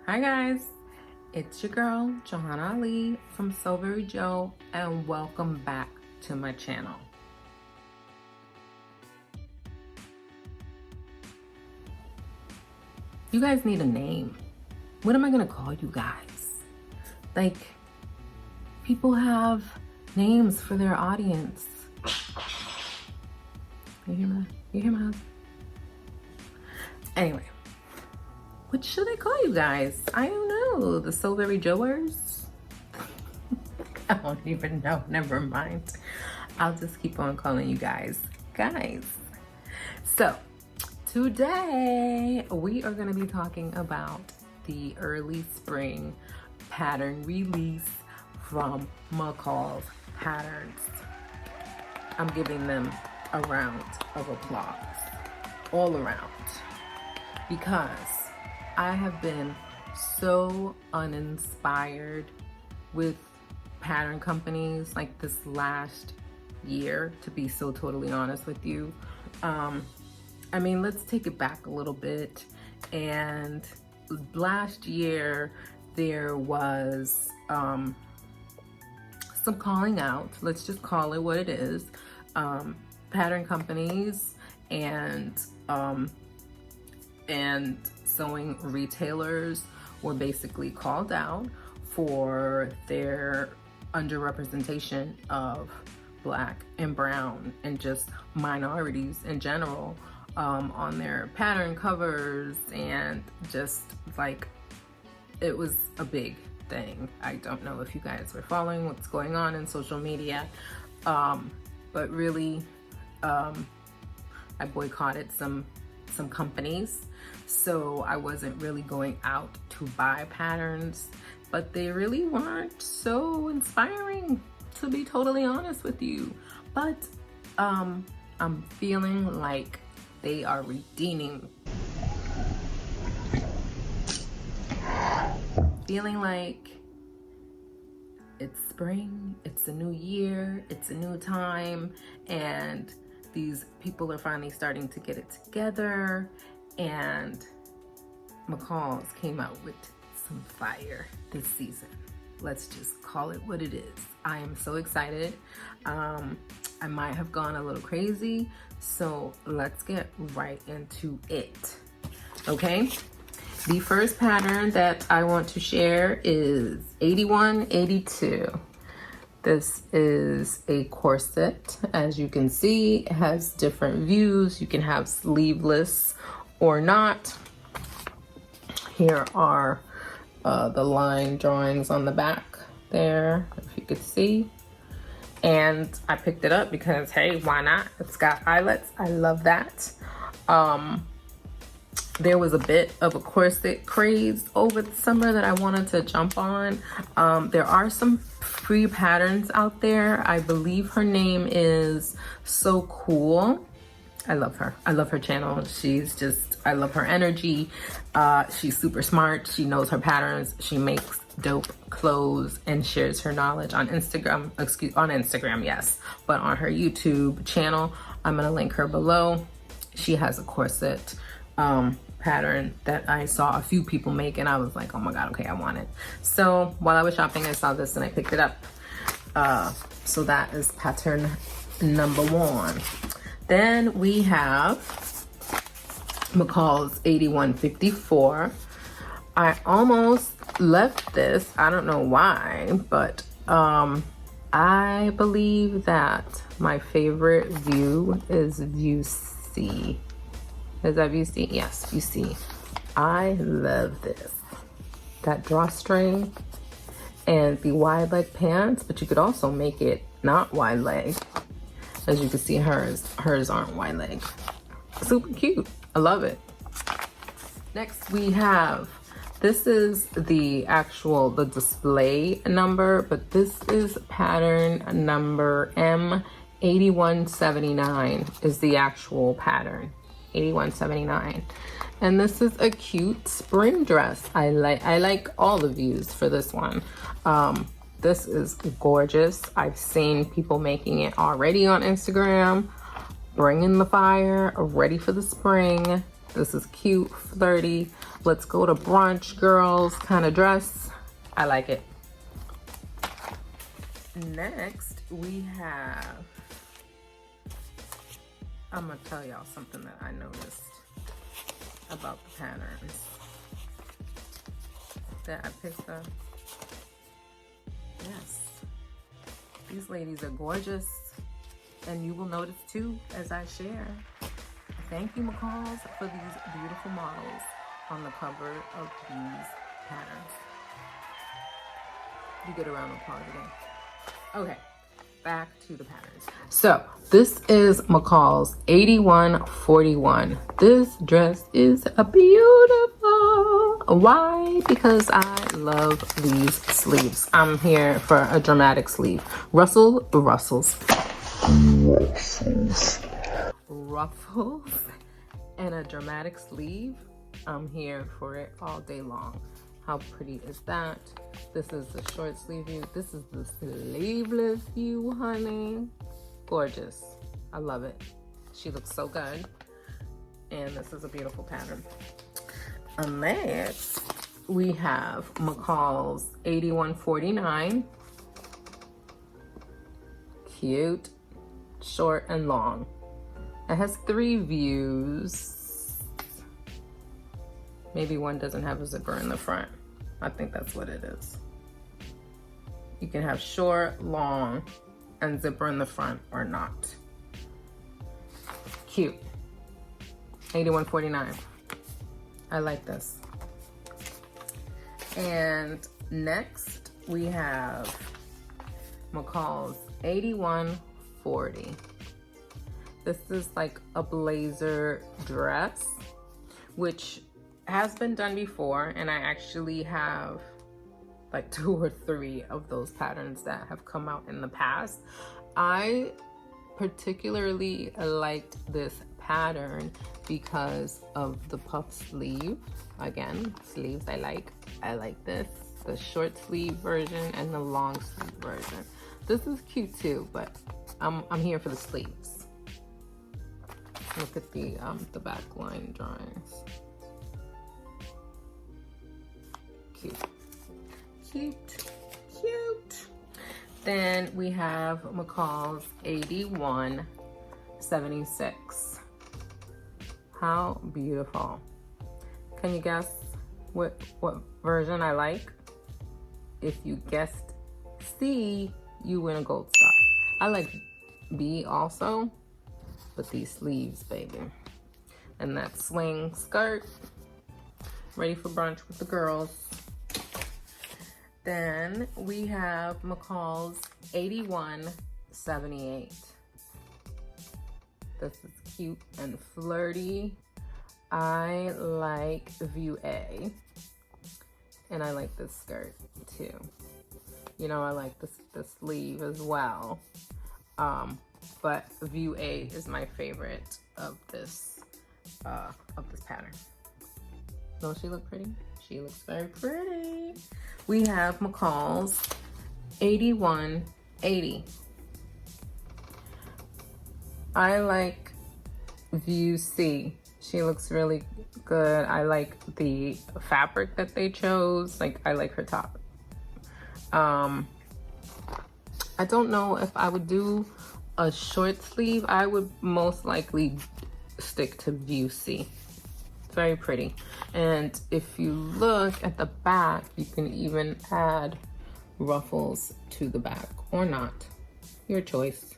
Hi guys, it's your girl Johanna Ali from So Very Jo, and welcome back to my channel. You guys need a name. What am I gonna call you guys? Like, people have names for their audience. You hear my husband? Anyway, what should I call you guys? I don't know. The So Very Joers? I don't even know. Never mind. I'll just keep on calling you guys. So, today we are going to be talking about the early spring pattern release from Mccall'S patterns. I'm giving them a round of applause all around because I have been so uninspired with pattern companies like this last year, to be so totally honest with you. I mean, let's take it back a little bit. And last year there was some calling out, let's just call it what it is. Pattern companies and sewing retailers were basically called out for their underrepresentation of Black and brown and just minorities in general on their pattern covers, and just like, it was a big thing. I don't know if you guys were following what's going on in social media, but really I boycotted some companies, so I wasn't really going out to buy patterns, but they really weren't so inspiring, to be totally honest with you. But I'm feeling like they are redeeming. Feeling like it's spring, it's a new year, it's a new time, and these people are finally starting to get it together, and Mccall'S came out with some fire this season. Let's just call it what it is. I am so excited. I might have gone a little crazy, so let's get right into it. Okay, the first pattern that I want to share is 8182. This is a corset. As you can see, it has different views. You can have sleeveless or not. Here are the line drawings on the back there, if you could see. And I picked it up because, hey, why not? It's got eyelets. I love that. There was a bit of a corset craze over the summer that I wanted to jump on. There are some free patterns out there. I believe her name is So Cool. I love her. I love her channel. She's just, I love her energy. She's super smart. She knows her patterns. She makes dope clothes and shares her knowledge on Instagram. On Instagram, yes, but on her YouTube channel. I'm gonna link her below. She has a corset pattern that I saw a few people make, and I was like, oh my god, okay, I want it. So while I was shopping, I saw this and I picked it up. So that is pattern number 1. Then we have Mccall'S 8154. I almost left this, I don't know why, but I believe that my favorite view is view C. Is that view C? Yes, view C. I love this. That drawstring and the wide leg pants, but you could also make it not wide leg. As you can see, hers aren't wide leg. Super cute. I love it. Next we have, this is the display number, but this is pattern number M8179 is the actual pattern. 8179. And this is a cute spring dress. I like all the views for this one. This is gorgeous. I've seen people making it already on Instagram, bringing the fire, ready for the spring. This is cute, flirty. Let's go to brunch, girls kind of dress. I like it. Next, we have, I'm gonna tell y'all something that I noticed about the patterns that I picked up. Yes, these ladies are gorgeous, and you will notice too as I share. Thank you, Mccall'S, for these beautiful models on the cover of these patterns. You get a round of applause again. Okay, back to the patterns. So this is Mccall'S 8141. This dress is beautiful. Why? Because I love these sleeves. I'm here for a dramatic sleeve. Ruffles and a dramatic sleeve. I'm here for it all day long. How pretty is that? This is the short sleeve view. This is the sleeveless view, honey. Gorgeous. I love it. She looks so good. And this is a beautiful pattern. And next, we have Mccall'S 8149. Cute, short and long. It has 3 views. Maybe one doesn't have a zipper in the front. I think that's what it is. You can have short, long, and zipper in the front or not. Cute. 8149. I like this. And next we have Mccall'S 8140. This is like a blazer dress, which has been done before, and I actually have like 2 or 3 of those patterns that have come out in the past. I particularly liked this pattern because of the puff sleeve. Again, sleeves I like this, the short sleeve version and the long sleeve version. This is cute too, but I'm here for the sleeves. Look at the back line drawings. Cute, cute, cute. Then we have Mccall'S 8176. How beautiful. Can you guess what version I like? If you guessed C, you win a gold star. I like B also, but these sleeves, baby. And that swing skirt, ready for brunch with the girls. Then we have Mccall'S 8178. This is cute and flirty. I like view A, and I like this skirt too. You know, I like the sleeve as well. But view A is my favorite of this pattern. Don't she look pretty? She looks very pretty. We have Mccall'S 8180. I like view C. She looks really good. I like the fabric that they chose. Like, I like her top. I don't know if I would do a short sleeve. I would most likely stick to view C. Very pretty. And if you look at the back, you can even add ruffles to the back or not. Your choice.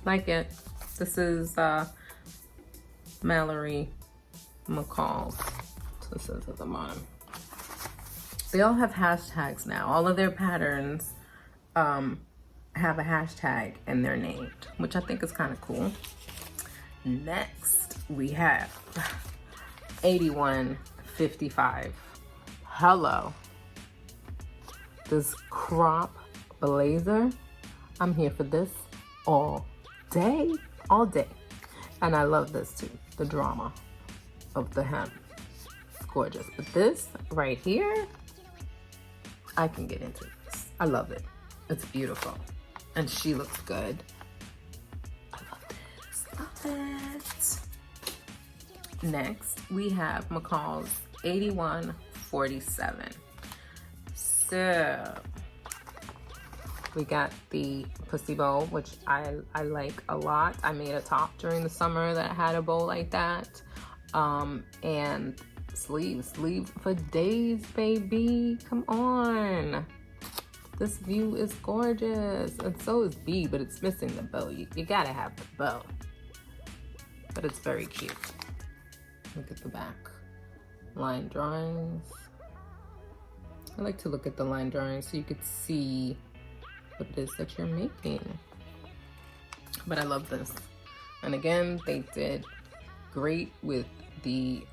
Like it. This is Mallory Mccall'S. So this is at the bottom. They all have hashtags now. All of their patterns have a hashtag and they're named, which I think is kind of cool. Next, we have 8155. Hello. This crop blazer. I'm here for this all day. And I love this too, the drama of the hem. It's gorgeous. But this right here, I can get into this. I love it. It's beautiful. And she looks good. I love this. Love it. Next, we have Mccall'S 8147. So we got the pussy bow, which I like a lot. I made a top during the summer that had a bow like that. And sleeve for days, baby. Come on. This view is gorgeous. And so is B, but it's missing the bow. You gotta have the bow. But it's very cute. Look at the back. Line drawings. I like to look at the line drawings so you could see what it is that you're making. But I love this. And again, they did great with the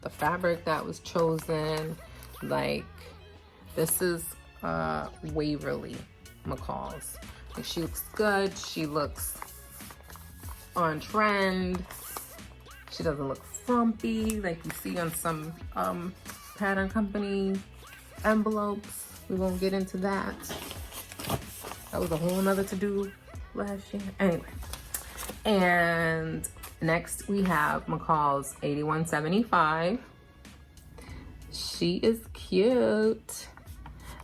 fabric that was chosen. Like, this is Waverly Mccall'S. Like, she looks good. She looks on trend. She doesn't look frumpy like you see on some pattern company envelopes. We won't get into that. That was a whole nother to-do last year. Anyway, and next we have Mccall'S 8175. She is cute.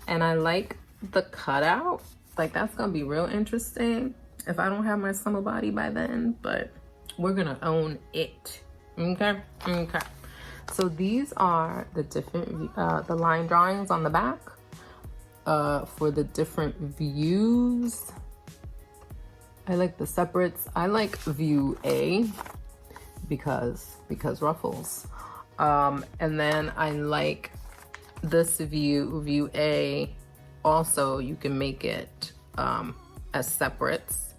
And I like the cutout. Like, that's gonna be real interesting if I don't have my summer body by then, but we're gonna own it. Okay. So these are the different the line drawings on the back for the different views. I like the separates. I like view A because ruffles. And then I like this view A. Also, you can make it as separates,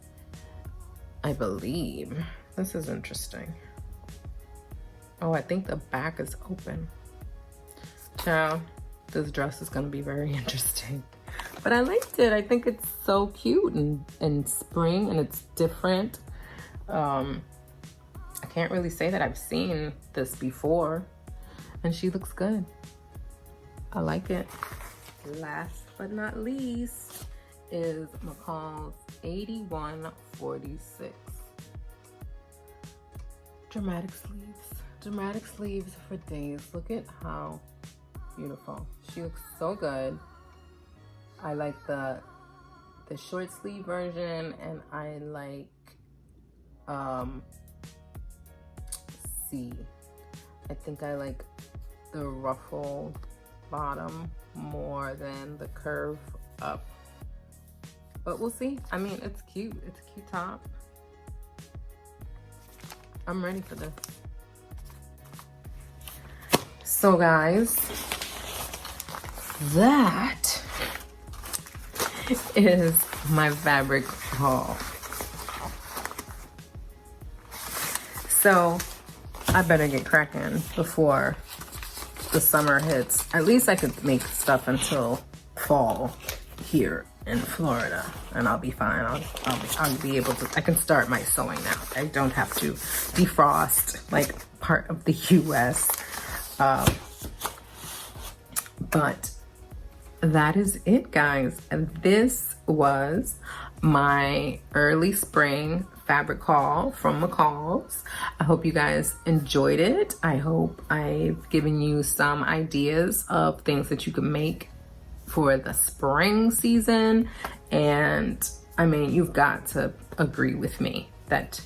I believe. This is interesting. Oh, I think the back is open. Ciao. This dress is gonna be very interesting. But I liked it. I think it's so cute and spring, and it's different. I can't really say that I've seen this before. And she looks good. I like it. Last but not least is Mccall'S 8146. Dramatic sleeves. Dramatic sleeves for days. Look at how beautiful. She looks so good. I like the short sleeve version, and I like C. I think I like the ruffle bottom more than the curve up. But we'll see. I mean, it's cute. It's a cute top. I'm ready for this. So guys, that is my fabric haul. So I better get cracking before the summer hits. At least I could make stuff until fall here in Florida, and I'll be fine. I'll be able to. I can start my sewing now. I don't have to defrost like part of the U.S. But that is it, guys. And this was my early spring fabric haul from Mccall'S. I hope you guys enjoyed it. I hope I've given you some ideas of things that you can make for the spring season. And I mean, you've got to agree with me that,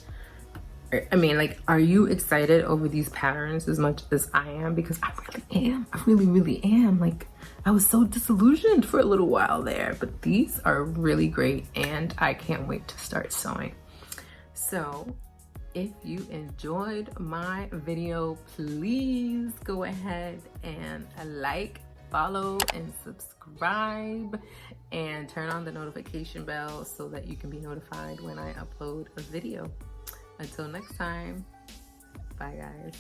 I mean, like, are you excited over these patterns as much as I am? Because I really am. I really am. Like, I was so disillusioned for a little while there, but these are really great, and I can't wait to start sewing. So if you enjoyed my video, please go ahead and like, follow, and subscribe, and turn on the notification bell so that you can be notified when I upload a video. Until next time, bye guys.